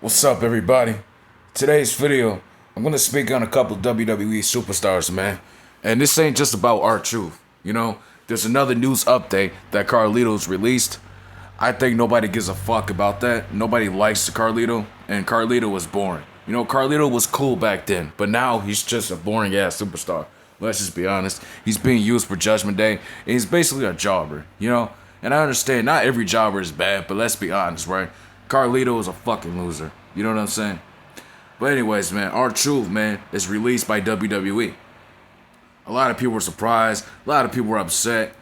What's up, everybody? Today's video, I'm gonna speak on a couple WWE superstars, man. And this ain't just about R-Truth. There's another news update that Carlito's released. I think nobody gives a fuck about that. Nobody likes Carlito, and Carlito was boring. Carlito was cool back then, but now he's just a boring ass superstar. Let's just be honest. He's being used for Judgment Day, and he's basically a jobber, And I understand not every jobber is bad, but let's be honest, right? Carlito is a fucking loser. You know what I'm saying? But anyways, man, R-Truth, man, is released by WWE. A lot of people were surprised. A lot of people were upset.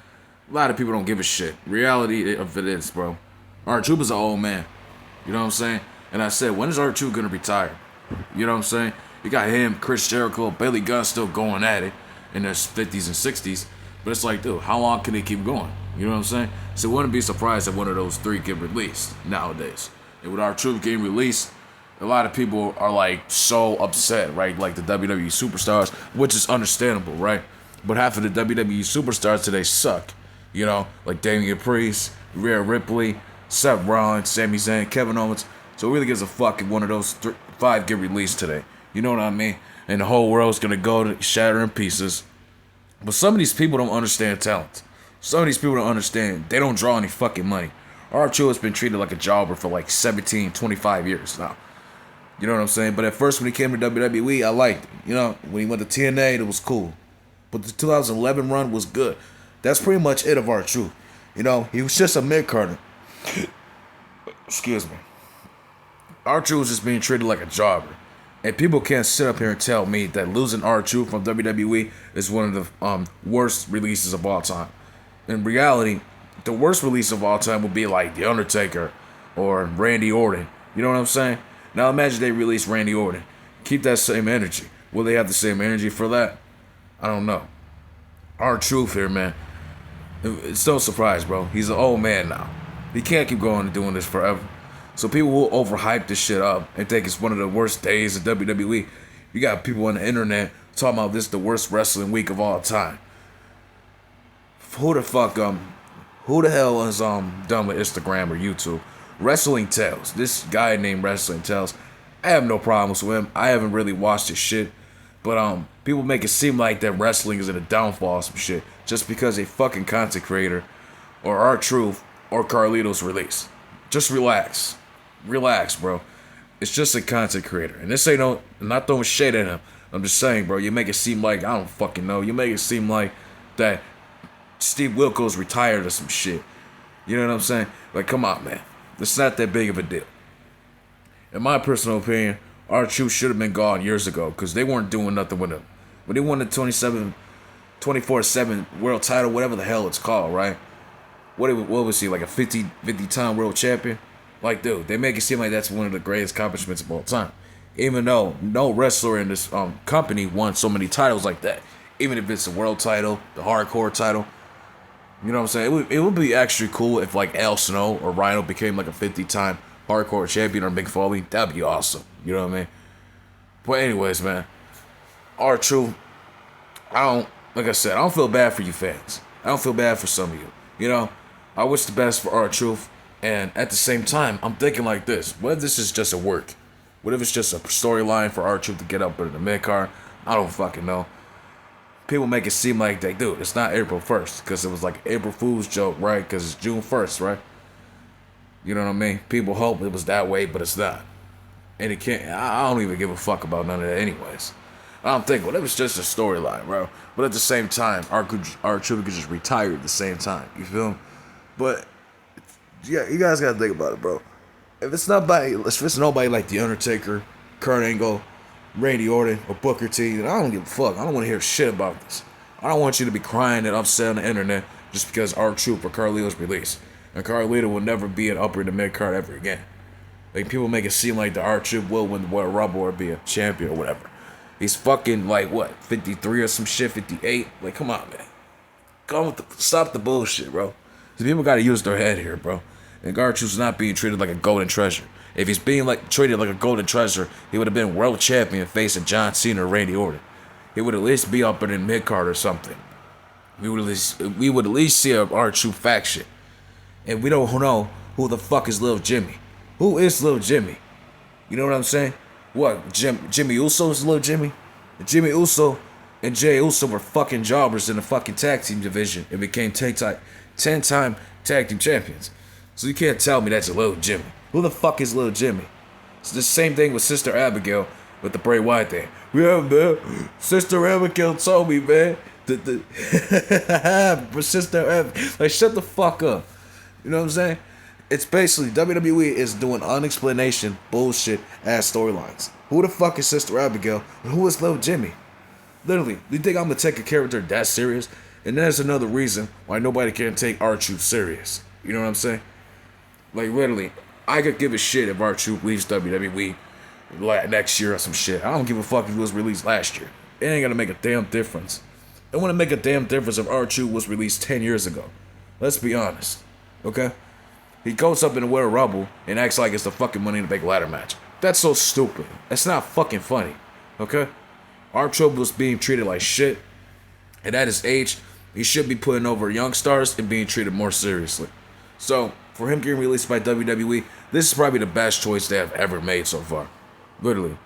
A lot of people don't give a shit. Reality of it is, bro. R-Truth is an old man. You know what I'm saying? And I said, when is R-Truth gonna retire? You know what I'm saying? You got him, Chris Jericho, Bailey Gunn still going at it in their 50s and 60s. But it's like, dude, how long can they keep going? You know what I'm saying? So wouldn't be surprised if one of those three get released nowadays. And with R-Truth getting released, a lot of people are like so upset, right? Like the WWE superstars, which is understandable, right? But half of the WWE superstars today suck. Like Damian Priest, Rhea Ripley, Seth Rollins, Sami Zayn, Kevin Owens. So it really gives a fuck if one of those five get released today. You know what I mean? And the whole world's gonna go to shatter in pieces. But some of these people don't understand talent. Some of these people don't understand. They don't draw any fucking money. R-Truth has been treated like a jobber for like 17, 25 years now. You know what I'm saying? But at first when he came to WWE, I liked it. When he went to TNA, it was cool. But the 2011 run was good. That's pretty much it of R-Truth. He was just a mid-carder. Excuse me. R-Truth was just being treated like a jobber. And people can't sit up here and tell me that losing R-Truth from WWE is one of the worst releases of all time. In reality, the worst release of all time would be like The Undertaker or Randy Orton. You know what I'm saying? Now imagine they release Randy Orton. Keep that same energy. Will they have the same energy for that? I don't know. R-Truth here, man. It's no surprise, bro. He's an old man now. He can't keep going and doing this forever. So people will overhype this shit up and think it's one of the worst days of WWE. You got people on the internet talking about this the worst wrestling week of all time. Who the hell is done with Instagram or YouTube? Wrestling Tales. This guy named Wrestling Tales. I have no problems with him. I haven't really watched his shit. But people make it seem like that wrestling is in a downfall or some shit. Just because a fucking content creator or R-Truth or Carlito's release. Just relax. Relax, bro. It's just a content creator. And this ain't I'm not throwing shade at him. I'm just saying, bro, you make it seem like, I don't fucking know. You make it seem like that Steve Wilkos retired or some shit. You know what I'm saying? Like, come on, man. It's not that big of a deal. In my personal opinion, R-Truth should have been gone years ago because they weren't doing nothing with him. When they won the 24/7 world title, whatever the hell it's called, right? What was he, like a 50-time world champion? Like, dude, they make it seem like that's one of the greatest accomplishments of all time. Even though no wrestler in this company won so many titles like that. Even if it's the world title, the hardcore title. You know what I'm saying? It would be actually cool if like Al Snow or Rhino became like a 50-time hardcore champion or Mick Foley. That'd be awesome. You know what I mean? But anyways, man. R-Truth, like I said, I don't feel bad for you fans. I don't feel bad for some of you. I wish the best for R-Truth. And at the same time, I'm thinking like this. What if this is just a work? What if it's just a storyline for R-Truth to get up in the mid-card? I don't fucking know. People make it seem like they do. It's not April 1st because it was like an April Fool's joke, right? Because it's June 1st, right? You know what I mean? People hope it was that way, but it's not. And it can't. I don't even give a fuck about none of that anyways. I'm thinking, well, it was just a storyline, bro. But at the same time, R-Truth could just retire at the same time. You feel me? But, yeah, you guys gotta think about it, bro. If it's nobody like The Undertaker, Kurt Angle, Randy Orton, or Booker T, then I don't give a fuck. I don't want to hear shit about this. I don't want you to be crying and upset on the internet just because R-Truth or Carlito's released. And Carlito will never be an upper to mid card ever again. Like, people make it seem like the R-Truth will win the Royal Rumble or be a champion or whatever. He's fucking like what, 53 or some shit, 58? Like, come on, man. Stop the bullshit, bro. People gotta use their head here, bro. And R-Truth's not being treated like a golden treasure. If he's being treated like a golden treasure, he would have been world champion facing John Cena or Randy Orton. He would at least be up in mid-card or something. We would at least see a R-Truth faction. And we don't know who the fuck is Lil Jimmy. Who is Lil Jimmy? You know what I'm saying? What, Jimmy Uso's little Jimmy? Jimmy Uso and Jay Uso were fucking jobbers in the fucking tag team division and became 10-time tag team champions. So you can't tell me that's a little Jimmy. Who the fuck is little Jimmy? It's the same thing with Sister Abigail with the Bray Wyatt thing. Yeah, man. Sister Abigail told me, man. But Sister Abigail, like, shut the fuck up. You know what I'm saying? It's basically WWE is doing unexplanation bullshit ass storylines. Who the fuck is Sister Abigail? And who is Lil Jimmy? Literally, do you think I'm gonna take a character that serious? And that's another reason why nobody can take R-Truth serious. You know what I'm saying? Like, literally, I could give a shit if R-Truth leaves WWE like next year or some shit. I don't give a fuck if it was released last year. It ain't gonna make a damn difference. It wouldn't make a damn difference if R-Truth was released 10 years ago. Let's be honest. Okay? He goes up in the Royal Rumble and acts like it's the fucking Money in the Bank ladder match. That's so stupid. That's not fucking funny. Okay? R-Truth was being treated like shit. And at his age, he should be putting over young stars and being treated more seriously. So, for him getting released by WWE, this is probably the best choice they have ever made so far. Literally.